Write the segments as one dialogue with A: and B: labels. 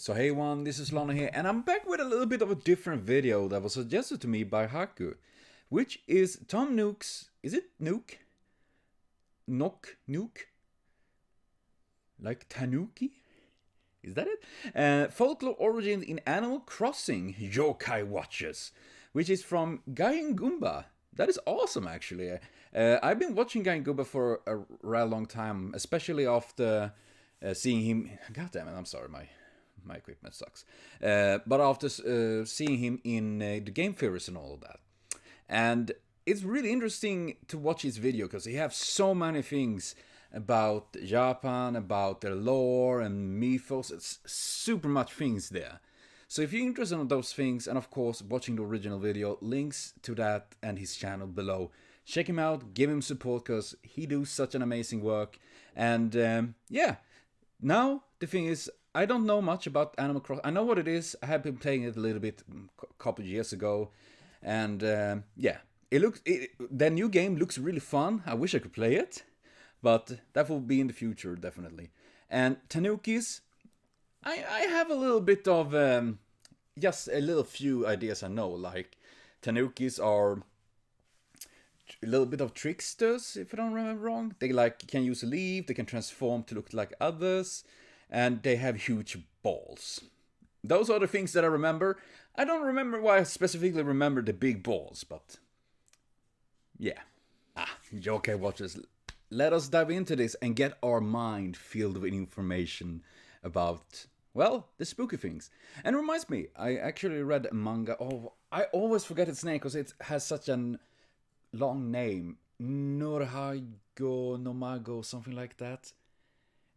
A: So hey everyone, this is Lana here, and I'm back with a little bit of a different video that was suggested to me by Haku, which is Tom Nook's, is it Nook? Nook? Like Tanuki? Is that it? Folklore Origins in Animal Crossing Yokai Watches, which is from Guy and Goomba. That is awesome, actually. I've been watching Guy and Goomba for a rather long time, especially after seeing him. God damn it! I'm sorry, my equipment sucks. But after seeing him in the Game Theories and all of that, and it's really interesting to watch his video because he has so many things about Japan, about their lore and mythos. It's super much things there. So if you're interested in those things, and of course watching the original video, links to that and his channel below. Check him out, give him support because he does such an amazing work. And yeah, now the thing is, I don't know much about Animal Crossing. I know what it is. I have been playing it a little bit a couple of years ago, and yeah, the new game looks really fun. I wish I could play it, but that will be in the future definitely. And Tanuki's, I have a little bit of just a little few ideas I know. Like Tanukis are a little bit of tricksters, if I don't remember wrong. They can use a leaf. They can transform to look like others. And they have huge balls. Those are the things that I remember. I don't remember why I specifically remember the big balls, but yeah. Yokai Watchers. Let us dive into this and get our mind filled with information about, well, the spooky things. And it reminds me, I actually read a manga. Oh, I always forget its name because it has such a long name. Norhaigo Nomago, something like that.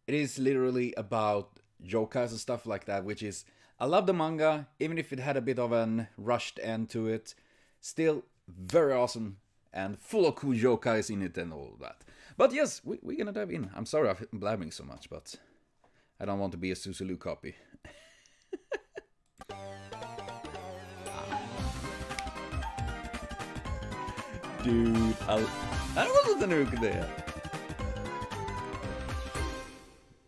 A: It is literally about yokais and stuff like that, which is, I love the manga, even if it had a bit of an rushed end to it. Still very awesome and full of cool yokais in it and all that. But yes, we're gonna dive in. I'm sorry I'm blabbing so much, but I don't want to be a Susalu copy. Dude, I wasn't the Nook there.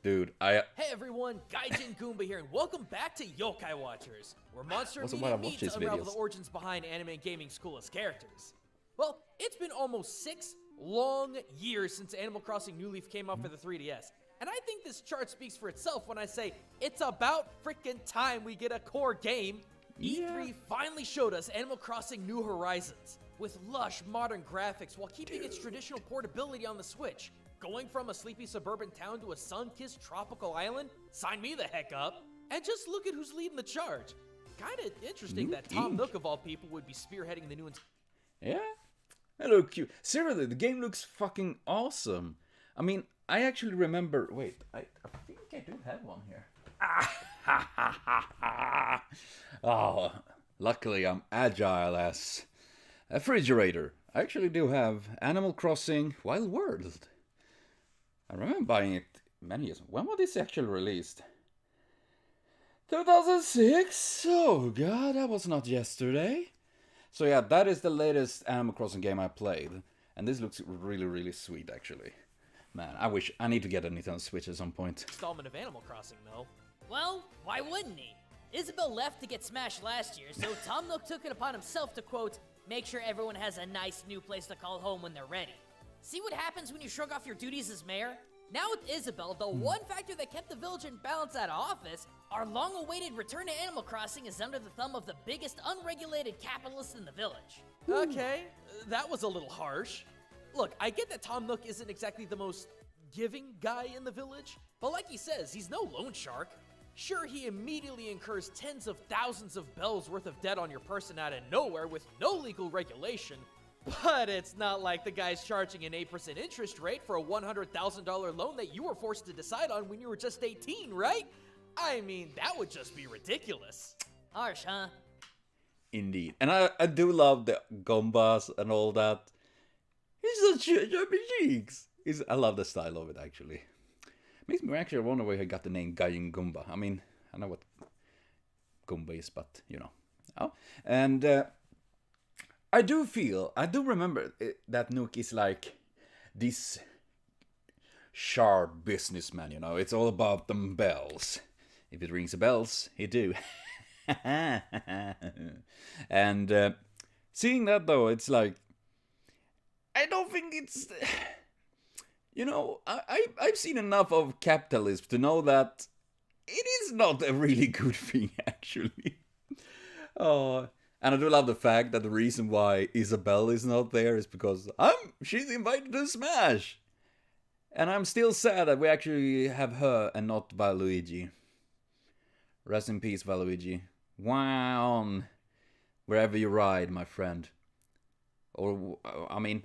A: Dude,
B: Hey everyone, Gaijin Goomba here, and welcome back to Yokai Watchers, where Monster Media meets to unravel the origins behind anime and gaming's coolest characters. Well, it's been almost 6 long years since Animal Crossing New Leaf came out for the 3DS, and I think this chart speaks for itself when I say it's about frickin' time we get a core game. E3 finally showed us Animal Crossing New Horizons, with lush modern graphics while keeping its traditional portability on the Switch. Going from a sleepy suburban town to a sun-kissed tropical island? Sign me the heck up! And just look at who's leading the charge. Kinda interesting that Tom Nook of all people would be spearheading the new...
A: Yeah? They look cute. Seriously, the game looks fucking awesome. I mean, I actually remember... Wait, I think I do have one here. Oh, luckily I'm agile as a refrigerator. I actually do have Animal Crossing Wild World. I remember buying it many years. When was this actually released? 2006? Oh god, that was not yesterday. So yeah, that is the latest Animal Crossing game I played. And this looks really, really sweet actually. Man, I need to get a Nintendo Switch at some point.
B: Installment of Animal Crossing though.
C: Well, why wouldn't he? Isabelle left to get smashed last year, so Tom Nook took it upon himself to, quote, make sure everyone has a nice new place to call home when they're ready. See what happens when you shrug off your duties as mayor? Now with Isabelle, the one factor that kept the village in balance out of office, our long-awaited return to Animal Crossing is under the thumb of the biggest unregulated capitalist in the village.
B: Okay, that was a little harsh. Look, I get that Tom Nook isn't exactly the most giving guy in the village, but like he says, he's no loan shark. Sure, he immediately incurs tens of thousands of bells worth of debt on your person out of nowhere with no legal regulation, but it's not like the guy's charging an 8% interest rate for a $100,000 loan that you were forced to decide on when you were just 18, right? I mean, that would just be ridiculous.
C: Harsh, huh?
A: Indeed. And I do love the Gombas and all that. He's such chubby cheeks. I love the style of it, actually. Makes me actually wonder where he got the name Gaijin Goomba. I mean, I know what Goomba is, but, you know. Oh, and I do remember that Nook is like this sharp businessman, you know. It's all about them bells. If it rings a bells, it do. And seeing that though, it's like, I don't think it's... You know, I've seen enough of capitalism to know that it is not a really good thing, actually. Oh, and I do love the fact that the reason why Isabelle is not there is because she's invited to Smash. And I'm still sad that we actually have her and not Valuigi. Rest in peace, Valuigi. Wow. Wherever you ride, my friend. Or, I mean...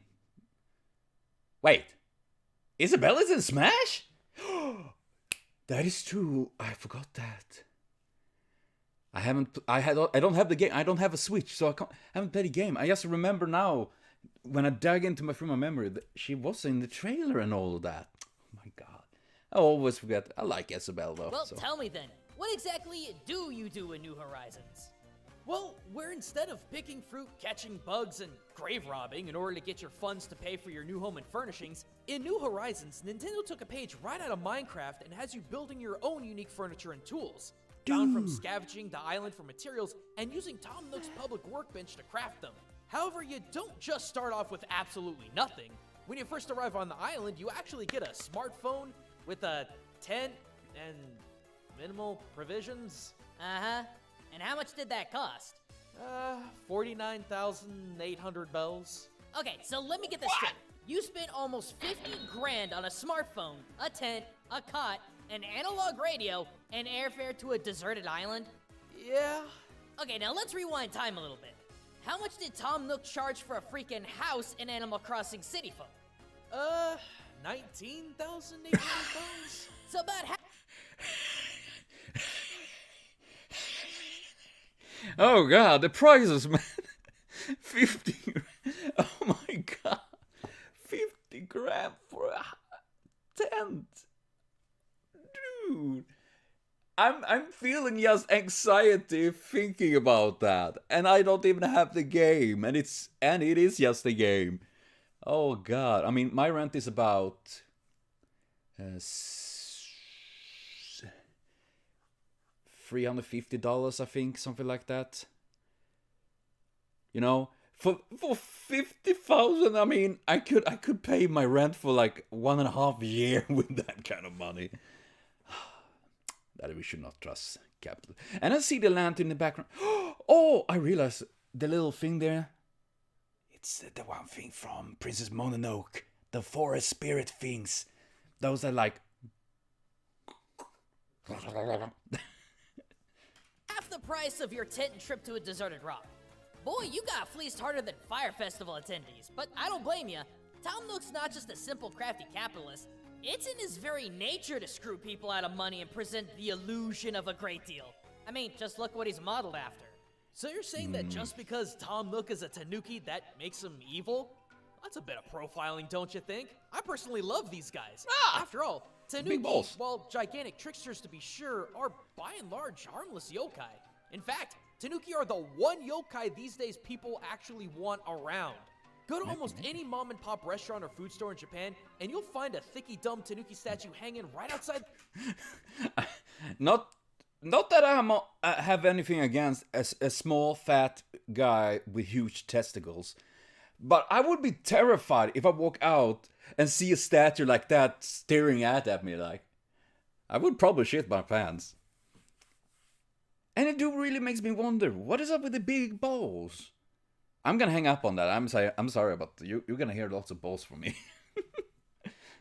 A: Wait. Isabelle is in Smash? That is true. I forgot that. I don't have the game. I don't have a Switch, so I haven't played the game. I just remember now, when I dug into my memory, that she was in the trailer and all of that. Oh my god. I always forget. I like Isabelle though.
C: Well, tell me then, what exactly do you do in New Horizons?
B: Well, where instead of picking fruit, catching bugs, and grave robbing in order to get your funds to pay for your new home and furnishings, in New Horizons, Nintendo took a page right out of Minecraft and has you building your own unique furniture and tools. Found from scavenging the island for materials and using Tom Nook's public workbench to craft them. However, you don't just start off with absolutely nothing. When you first arrive on the island, you actually get a smartphone with a tent and minimal provisions.
C: Uh-huh. And how much did that cost?
B: 49,800 bells.
C: Okay, so let me get this straight. You spent almost 50 grand on a smartphone, a tent, a cot, an analog radio, and airfare to a deserted island?
B: Yeah.
C: Okay, now let's rewind time a little bit. How much did Tom Nook charge for a freaking house in Animal Crossing City Folk?
B: 19,800 bells.
C: So about half.
A: Oh god, the prices, man. 50. Oh my god. 50 grand for a tent. Dude. I'm feeling just anxiety thinking about that. And I don't even have the game. And it is just a game. Oh god. I mean, my rent is about $350, I think, something like that. You know, for 50,000, I mean, I could pay my rent for like 1.5 years with that kind of money. That we should not trust capital. And I see the lantern in the background. Oh, I realize the little thing there. It's the one thing from Princess Mononoke. The forest spirit things. Those are like...
C: half the price of your tent and trip to a deserted rock. Boy, you got fleeced harder than Fire Festival attendees, but I don't blame you. Tom Nook's not just a simple crafty capitalist. It's in his very nature to screw people out of money and present the illusion of a great deal. I mean, just look what he's modeled after.
B: So you're saying that just because Tom Nook is a Tanuki, that makes him evil? That's a bit of profiling, don't you think? I personally love these guys. After all, Tanuki, while gigantic tricksters to be sure, are by and large harmless yokai. In fact, Tanuki are the one yokai these days people actually want around. Go to almost any mom and pop restaurant or food store in Japan, and you'll find a thicky dumb Tanuki statue hanging right outside.
A: Not that I have anything against a small fat guy with huge testicles, but I would be terrified if I walk out and see a statue like that staring at me. Like, I would probably shit my pants. And it do really makes me wonder, what is up with the big balls? I'm gonna hang up on that. I'm sorry, but you're gonna hear lots of balls from me.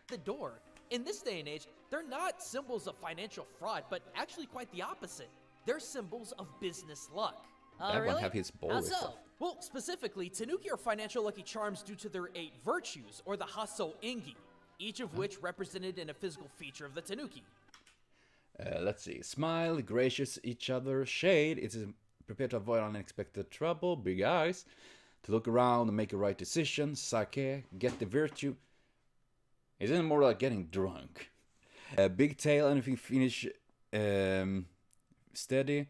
B: The door. In this day and age, they're not symbols of financial fraud, but actually quite the opposite. They're symbols of business luck.
A: That
C: really?
A: one have his ball
C: How
A: with
C: so?
A: stuff.
B: Well, specifically, Tanuki are financial lucky charms due to their 8 virtues, or the Hasso Ingi, each of which represented in a physical feature of the Tanuki.
A: Let's see. Smile, gracious each other, shade. It's prepared to avoid unexpected trouble, big eyes, to look around and make a right decision, sake, get the virtue. Isn't it more like getting drunk? Big tail, anything finish steady.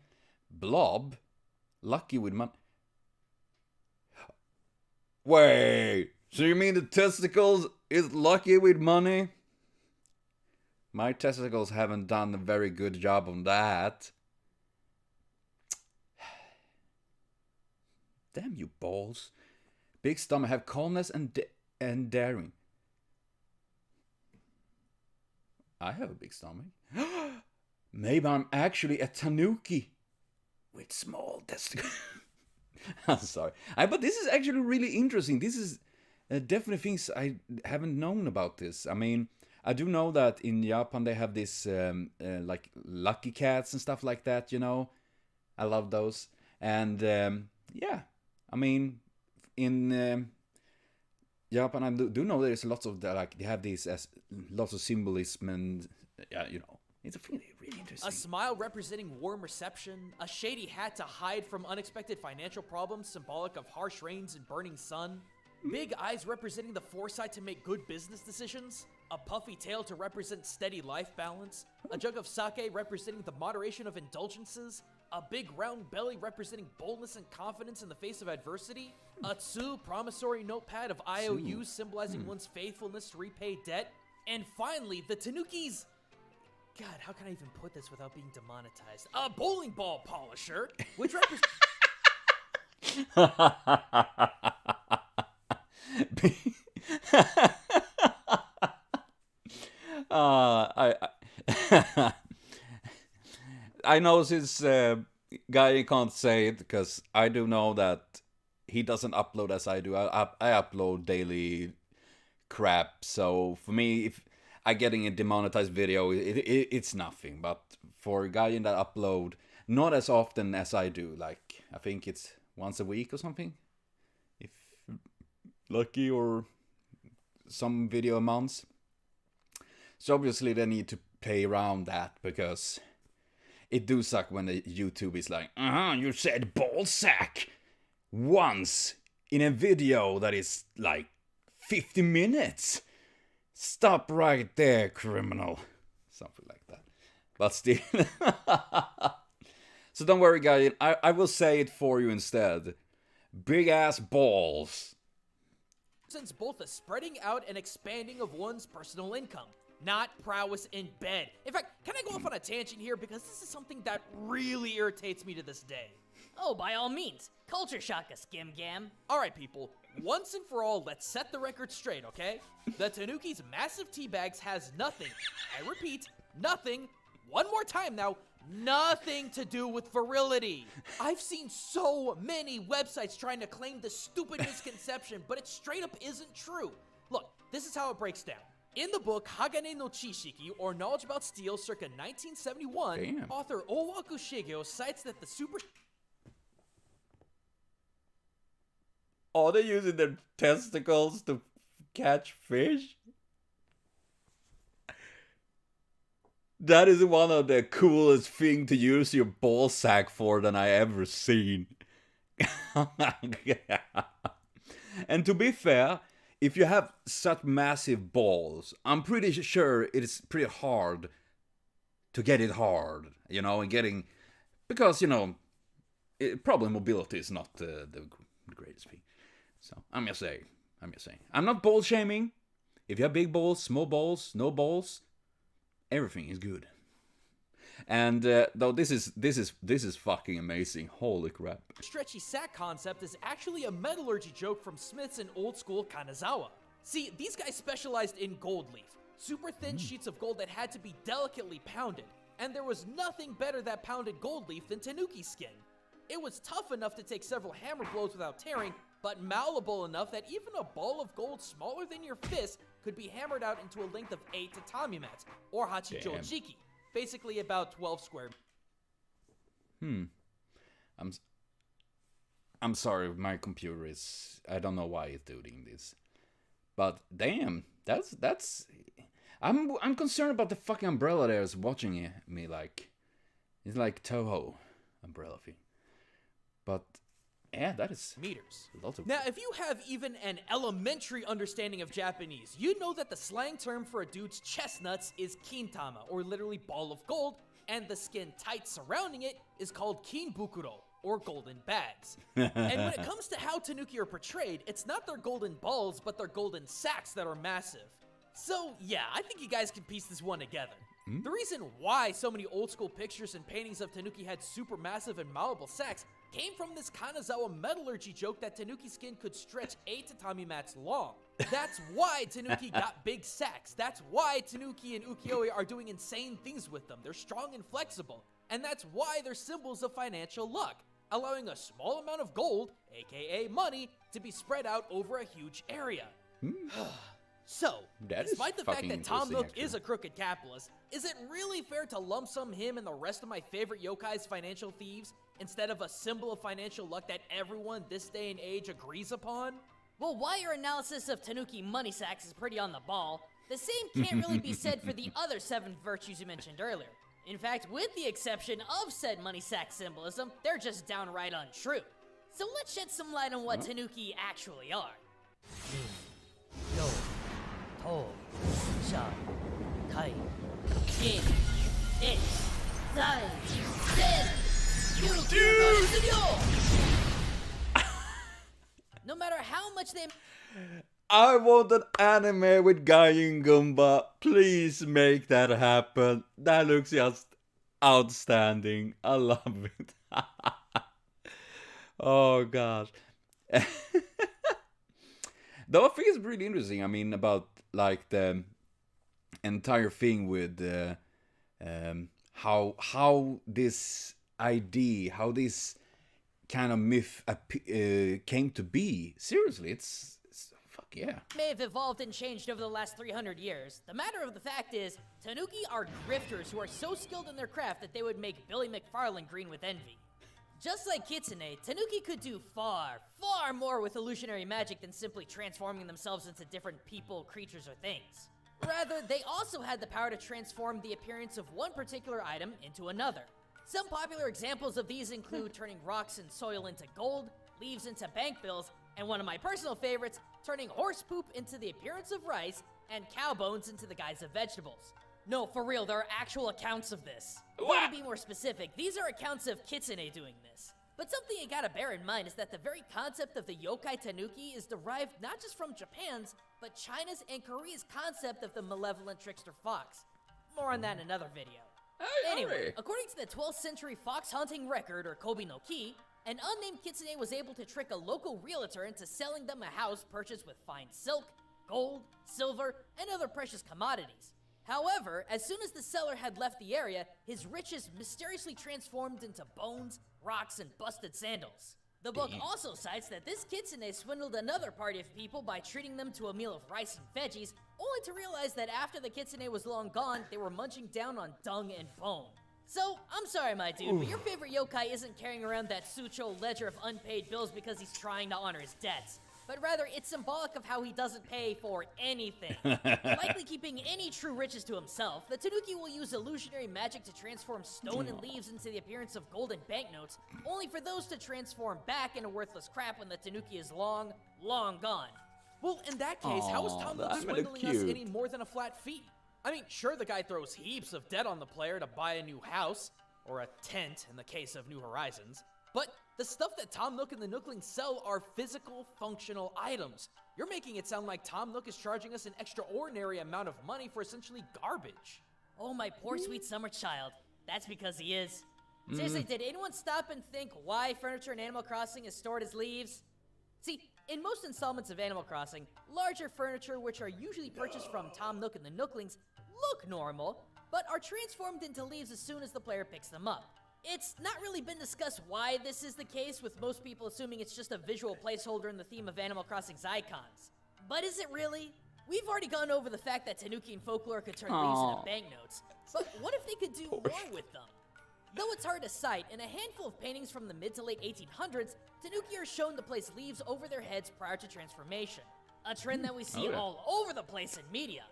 A: Blob, lucky with money. Wait, so you mean the testicles is lucky with money? My testicles haven't done a very good job on that. Damn you balls. Big stomach have calmness and daring. I have a big stomach. Maybe I'm actually a Tanuki with small testicles. I'm sorry. But this is actually really interesting. This is definitely things I haven't known about this. I mean, I do know that in Japan they have this like lucky cats and stuff like that, you know. I love those. And yeah, I mean, in Japan I do know there's lots of like they have these as lots of symbolism and you know. It's really interesting.
B: A smile representing warm reception, a shady hat to hide from unexpected financial problems symbolic of harsh rains and burning sun, big eyes representing the foresight to make good business decisions, a puffy tail to represent steady life balance, a jug of sake representing the moderation of indulgences, a big round belly representing boldness and confidence in the face of adversity, a tsu promissory notepad of IOUs symbolizing one's faithfulness to repay debt, and finally, the Tanuki's... God, how can I even put this without being demonetized? A bowling ball polisher, which represents...
A: I know this guy can't say it because I do know that he doesn't upload as I do. I upload daily crap, so for me, if I getting a demonetized video, it's nothing. But for a guy in that upload, not as often as I do. Like I think it's once a week or something, if lucky, or some video a month. So obviously they need to play around that because it do suck when the YouTube is like, you said ball sack once in a video that is like 50 minutes. Stop right there, criminal. Something like that. But still. So don't worry, guys. I will say it for you instead. Big ass balls.
B: Since both the spreading out and expanding of one's personal income, not prowess in bed. In fact, can I go off on a tangent here? Because this is something that really irritates me to this day.
C: Oh, by all means. Culture shock us, Gim Gam.
B: Alright, people. Once and for all, let's set the record straight, okay? The Tanuki's massive tea bags has nothing, I repeat, nothing, one more time now, nothing to do with virility. I've seen so many websites trying to claim this stupid misconception, but it straight up isn't true. Look, this is how it breaks down. In the book Hagane no Chishiki, or Knowledge About Steel, circa 1971, author Owaku Shigeo cites that the super...
A: Are they using their testicles to catch fish? That is one of the coolest things to use your ball sack for than I ever seen. And to be fair, if you have such massive balls, I'm pretty sure it's pretty hard to get it hard, you know, and getting... Because, you know, probably mobility is not the greatest thing. So, I'm just saying. I'm not ball shaming. If you have big balls, small balls, no balls, everything is good. And though this is fucking amazing. Holy crap.
B: Stretchy sack concept is actually a metallurgy joke from Smiths in old school Kanazawa. See, these guys specialized in gold leaf, super thin sheets of gold that had to be delicately pounded, and there was nothing better that pounded gold leaf than Tanuki skin. It was tough enough to take several hammer blows without tearing, but malleable enough that even a ball of gold smaller than your fist could be hammered out into a length of 8 tatami mats, or hachijojiki, basically about 12 square.
A: I'm sorry, my computer is... I don't know why it's doing this. But damn, that's... I'm concerned about the fucking umbrella there is watching me like... It's like Toho umbrella thing. But... yeah, that is
B: meters.
A: Lots of...
B: Now, if you have even an elementary understanding of Japanese, you'd know that the slang term for a dude's chestnuts is kintama, or literally ball of gold, and the skin tight surrounding it is called kinbukuro, or golden bags. And when it comes to how Tanuki are portrayed, it's not their golden balls, but their golden sacks that are massive. So, yeah, I think you guys can piece this one together. The reason why so many old school pictures and paintings of Tanuki had super massive and malleable sacks came from this Kanazawa metallurgy joke that Tanuki skin could stretch 8 tatami mats long. That's why Tanuki got big sacks. That's why Tanuki and ukiyo-e are doing insane things with them. They're strong and flexible. And that's why they're symbols of financial luck, allowing a small amount of gold, aka money, to be spread out over a huge area. So, despite the fact that Tom Nook is a crooked capitalist, is it really fair to lump sum him and the rest of my favorite yokai's financial thieves instead of a symbol of financial luck that everyone this day and age agrees upon?
C: Well, while your analysis of Tanuki money sacks is pretty on the ball, the same can't really be said for the other 7 virtues you mentioned earlier. In fact, with the exception of said money sack symbolism, they're just downright untrue. So let's shed some light on what Tanuki actually are. No matter how much they...
A: I want an anime with Guy and Goomba. Please make that happen. That looks just outstanding. I love it. Oh gosh. Though I think it's really interesting. I mean, about like the entire thing with how this idea, how this kind of myth came to be. Seriously, it's fuck yeah.
C: May have evolved and changed over the last 300 years. The matter of the fact is, Tanuki are grifters who are so skilled in their craft that they would make Billy McFarlane green with envy. Just like Kitsune, Tanuki could do far, far more with illusionary magic than simply transforming themselves into different people, creatures, or things. Rather, they also had the power to transform the appearance of one particular item into another. Some popular examples of these include turning rocks and soil into gold, leaves into bank bills, and one of my personal favorites, turning horse poop into the appearance of rice and cow bones into the guise of vegetables. No, for real, there are actual accounts of this. To be more specific, these are accounts of Kitsune doing this. But something you gotta bear in mind is that the very concept of the yokai tanuki is derived not just from Japan's, but China's and Korea's concept of the malevolent trickster fox. More on that in another video. Anyway, according to the 12th century fox hunting record, or Kobe no Ki, an unnamed kitsune was able to trick a local realtor into selling them a house purchased with fine silk, gold, silver, and other precious commodities. However, as soon as the seller had left the area, his riches mysteriously transformed into bones, rocks, and busted sandals. The book also cites that this kitsune swindled another party of people by treating them to a meal of rice and veggies, only to realize that after the kitsune was long gone, they were munching down on dung and bone. So, I'm sorry my dude, but your favorite yokai isn't carrying around that Sucho ledger of unpaid bills because he's trying to honor his debts. But rather, it's symbolic of how he doesn't pay for anything. Likely keeping any true riches to himself, the Tanuki will use illusionary magic to transform stone and leaves into the appearance of golden banknotes, only for those to transform back into worthless crap when the Tanuki is long, long gone.
B: Well, in that case, how is Tom Nook swindling us any more than a flat fee? I mean, sure, the guy throws heaps of debt on the player to buy a new house, or a tent in the case of New Horizons, but the stuff that Tom Nook and the Nooklings sell are physical, functional items. You're making it sound like Tom Nook is charging us an extraordinary amount of money for essentially garbage.
C: Oh, my poor sweet summer child. That's because he is. Seriously, did anyone stop and think why furniture in Animal Crossing is stored as leaves? See, in most installments of Animal Crossing, larger furniture, which are usually purchased from Tom Nook and the Nooklings, look normal, but are transformed into leaves as soon as the player picks them up. It's not really been discussed why this is the case, with most people assuming it's just a visual placeholder in the theme of Animal Crossing's icons. But is it really? We've already gone over the fact that Tanuki and Folklore could turn leaves into banknotes, but what if they could do more with them? Though it's hard to cite, in a handful of paintings from the mid to late 1800s, Tanuki are shown to place leaves over their heads prior to transformation, a trend that we see all over the place in media.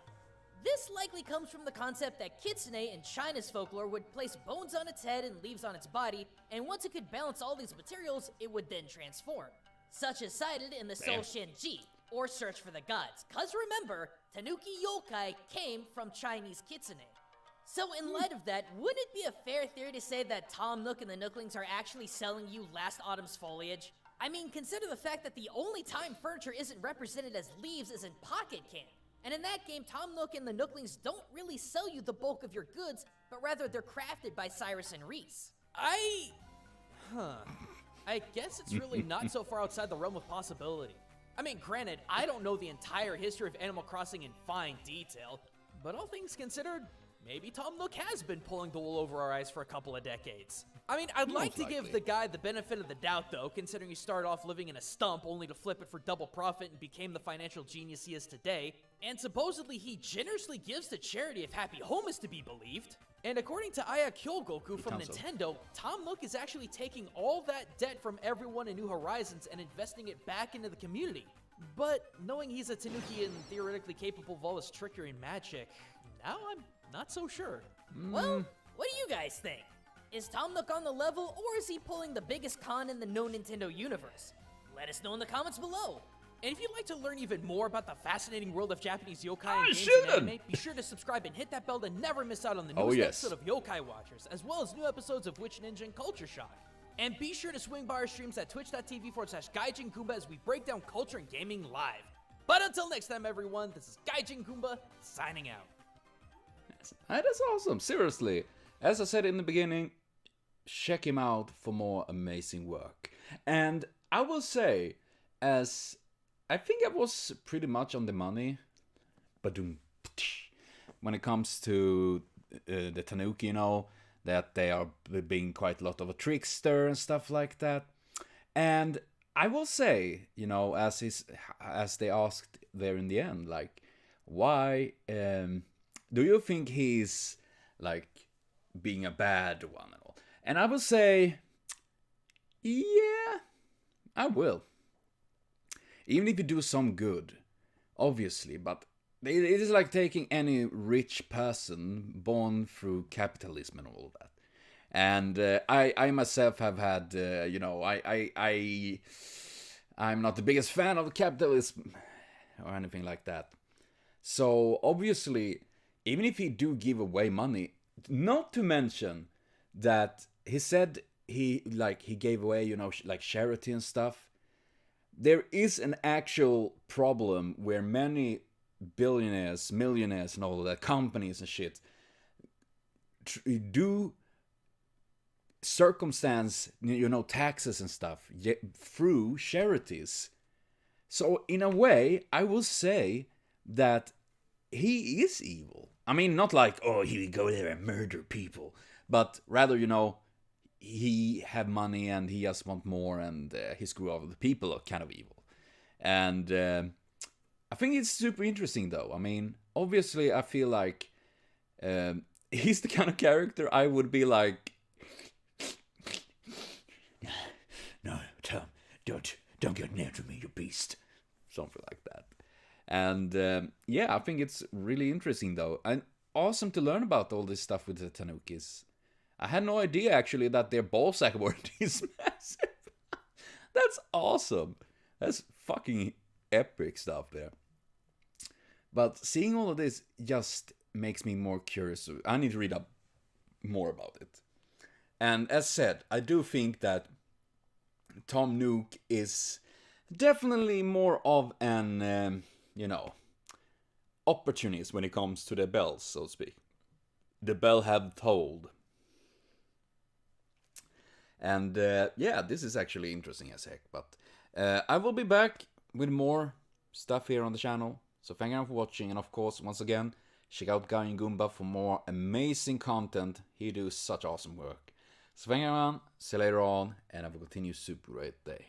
C: This likely comes from the concept that Kitsune in China's folklore would place bones on its head and leaves on its body, and once it could balance all these materials, it would then transform. Such as cited in the Soul Shenji, or Search for the Gods, cause remember, Tanuki yokai came from Chinese Kitsune. So in light of that, wouldn't it be a fair theory to say that Tom Nook and the Nooklings are actually selling you last autumn's foliage? I mean, consider the fact that the only time furniture isn't represented as leaves is in Pocket Camp. And in that game, Tom Nook and the Nooklings don't really sell you the bulk of your goods, but rather they're crafted by Cyrus and Reese.
B: I guess it's really not so far outside the realm of possibility. I mean, granted, I don't know the entire history of Animal Crossing in fine detail, but all things considered, maybe Tom Nook has been pulling the wool over our eyes for a couple of decades. I mean, I'd like to give the guy the benefit of the doubt, though, considering he started off living in a stump only to flip it for double profit and became the financial genius he is today. And supposedly he generously gives to charity if Happy Home is to be believed. And according to Aya Kyogoku from Nintendo, Tom Nook is actually taking all that debt from everyone in New Horizons and investing it back into the community. But knowing he's a Tanuki and theoretically capable of all his trickery and magic, now I'm not so sure.
C: Well, what do you guys think? Is Tom Nook on the level, or is he pulling the biggest con in the no Nintendo universe? Let us know in the comments below.
B: And if you'd like to learn even more about the fascinating world of Japanese yokai and games and anime, be sure to subscribe and hit that bell to never miss out on the newest episode of Yokai Watchers, as well as new episodes of Witch Ninja and Culture Shock. And be sure to swing by our streams at twitch.tv/Gaijin Goomba as we break down culture and gaming live. But until next time, everyone, this is Gaijin Goomba, signing out.
A: That's awesome, seriously. As I said in the beginning, check him out for more amazing work. And I will say, as I think I was pretty much on the money, when it comes to the Tanuki, you know, that they are being quite a lot of a trickster and stuff like that. And I will say, you know, as they asked there in the end, like, why do you think he's like being a bad one and all? And I will say, yeah, I will. Even if you do some good, obviously, but it is like taking any rich person born through capitalism and all that. And I myself have had, you know, I'm not the biggest fan of capitalism or anything like that. So obviously, even if he do give away money, not to mention that he said he gave away, you know, like charity and stuff. There is an actual problem where many billionaires, millionaires and all of that, companies and shit, do circumstance, you know, taxes and stuff through charities. So in a way, I will say that he is evil. I mean, not like, oh, he would go there and murder people, but rather, you know, he have money and he just want more, and he screw over the people are kind of evil. And I think it's super interesting, though. I mean, obviously, I feel like he's the kind of character I would be like, no, Tom, don't get near to me, you beast. Something like that. And yeah, I think it's really interesting, though. And awesome to learn about all this stuff with the Tanukis. I had no idea, actually, that their ballsack word is massive. That's awesome. That's fucking epic stuff there. But seeing all of this just makes me more curious. I need to read up more about it. And as said, I do think that Tom Nook is definitely more of an, you know, opportunist when it comes to the bells, so to speak. The bell have tolled. And yeah, this is actually interesting as heck. But I will be back with more stuff here on the channel. So thank you for watching. And of course, once again, check out Gaijin Goomba for more amazing content. He does such awesome work. So thank you everyone. See you later on. And have a continued super great day.